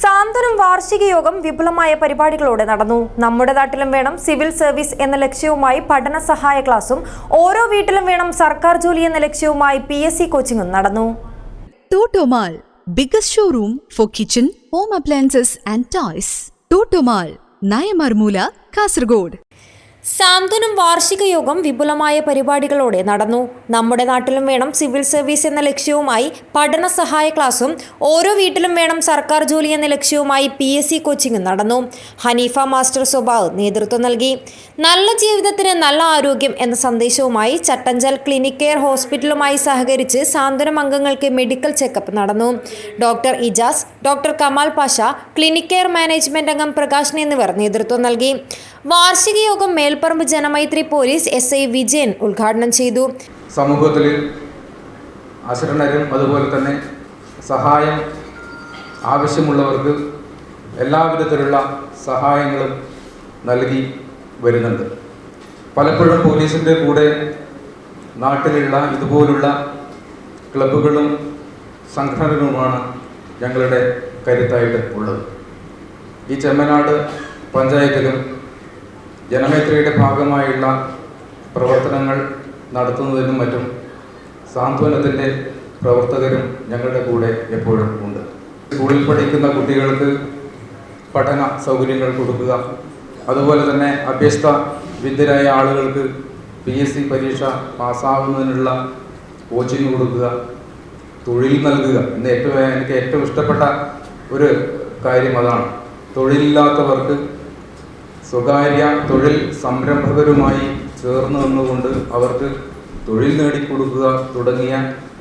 സാന്ത്വനം വാർഷിക യോഗം വിപുലമായ പരിപാടികളോടെ നടന്നു. നമ്മുടെ നാട്ടിലും വേണം സിവിൽ സർവീസ് എന്ന ലക്ഷ്യവുമായി പഠന സഹായ ക്ലാസും ഓരോ വീട്ടിലും വേണം സർക്കാർ ജോലി എന്ന ലക്ഷ്യവുമായി PSC കോച്ചിങ്ങും നടന്നു. Totomal, biggest showroom for kitchen, home appliances and toys. Totomal, Nayamarmula, Kasaragod. സാന്ത്വനം വാർഷിക യോഗം വിപുലമായ പരിപാടികളോടെ നടന്നു. നമ്മുടെ നാട്ടിലും വേണം സിവിൽ സർവീസ് എന്ന ലക്ഷ്യവുമായി പഠന സഹായ ക്ലാസും ഓരോ വീട്ടിലും വേണം സർക്കാർ ജോലി എന്ന ലക്ഷ്യവുമായി PSC കോച്ചിങ്ങും നടന്നു. ഹനീഫ മാസ്റ്റർ സ്വഭാവ് നേതൃത്വം നൽകി. നല്ല ജീവിതത്തിന് നല്ല ആരോഗ്യം എന്ന സന്ദേശവുമായി ചട്ടഞ്ചൽ ക്ലിനിക് കെയർ ഹോസ്പിറ്റലുമായി സഹകരിച്ച് സാന്ത്വനം അംഗങ്ങൾക്ക് മെഡിക്കൽ ചെക്കപ്പ് നടന്നു. Doctor Ijas, doctor Kamal Pasha, clinic care management അംഗം പ്രകാശൻ എന്നിവർ നേതൃത്വം നൽകി. വാർഷിക യോഗം മേൽപ്പറമ്പ് ജനമൈത്രി പോലീസ് SI വിജയൻ ഉദ്ഘാടനം ചെയ്തു. സമൂഹത്തിൽ അശരണരും അതുപോലെ തന്നെ സഹായം ആവശ്യമുള്ളവർക്ക് എല്ലാവിധത്തിലുള്ള സഹായങ്ങളും നൽകി വരുന്നുണ്ട്. പലപ്പോഴും പോലീസിൻ്റെ കൂടെ നാട്ടിലുള്ള ഇതുപോലുള്ള ക്ലബ്ബുകളും സംഘടനകളുമാണ് ഞങ്ങളുടെ കരുത്തായിട്ട് ഉള്ളത്. ഈ ചെമ്മനാട് പഞ്ചായത്തിലും ജനമൈത്രിയുടെ ഭാഗമായുള്ള പ്രവർത്തനങ്ങൾ നടത്തുന്നതിനും മറ്റും സാന്ത്വനത്തിൻ്റെ പ്രവർത്തകരും ഞങ്ങളുടെ കൂടെ എപ്പോഴും ഉണ്ട്. സ്കൂളിൽ പഠിക്കുന്ന കുട്ടികൾക്ക് പഠന സൗകര്യങ്ങൾ കൊടുക്കുക, അതുപോലെ തന്നെ അഭ്യസ്ത വിദ്യരായ ആളുകൾക്ക് PSC പരീക്ഷ പാസ്സാവുന്നതിനുള്ള കോച്ചിങ് കൊടുക്കുക, തൊഴിൽ നൽകുക. എനിക്ക് ഏറ്റവും ഇഷ്ടപ്പെട്ട ഒരു കാര്യം അതാണ്. തൊഴിലില്ലാത്തവർക്ക് സ്വകാര്യ തൊഴിൽ സംരംഭകരുമായി ചേർന്ന് നിന്നുകൊണ്ട് അവർക്ക് തൊഴിൽ നേടിക്കൊടുക്കുക തുടങ്ങിയ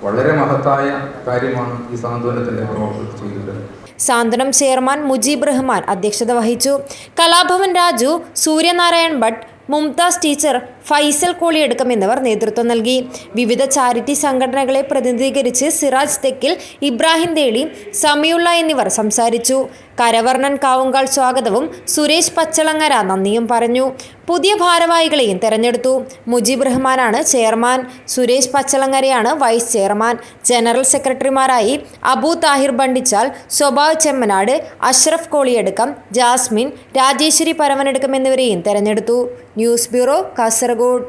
വളരെ മഹത്തായ കാര്യമാണ് ഈ സാന്ത്വനത്തിൻ്റെ പ്രവർത്തനം ചെയ്തിട്ടുള്ളത്. സാന്ത്വനം ചെയർമാൻ മുജീബ് റഹ്മാൻ അധ്യക്ഷത വഹിച്ചു. കലാഭവൻ രാജു, സൂര്യനാരായൺ ഭട്ട്, മുംതാസ് ടീച്ചർ, ഫൈസൽ കോളിയടക്കം എന്നിവർ നേതൃത്വം നൽകി. വിവിധ ചാരിറ്റി സംഘടനകളെ പ്രതിനിധീകരിച്ച് സിറാജ് തെക്കിൽ, ഇബ്രാഹിം തേളി, സമയുള്ള എന്നിവർ സംസാരിച്ചു. കരവർണ്ണൻ കാവുങ്കാൽ സ്വാഗതവും സുരേഷ് പച്ചളങ്ങര നന്ദിയും പറഞ്ഞു. പുതിയ ഭാരവാഹികളെയും തെരഞ്ഞെടുത്തു. മുജീബ് റഹ്മാനാണ് ചെയർമാൻ, സുരേഷ് പച്ചളങ്ങരയാണ് വൈസ് ചെയർമാൻ. ജനറൽ സെക്രട്ടറിമാരായി അബു താഹിർ ബണ്ടിച്ചാൽ, സ്വഭാവ് ചെമ്മനാട്, അഷ്റഫ് കോളിയടക്കം, ജാസ്മിൻ, രാജേശ്വരി പരവനടക്കം എന്നിവരെയും തെരഞ്ഞെടുത്തു. News bureau, Kasaragod.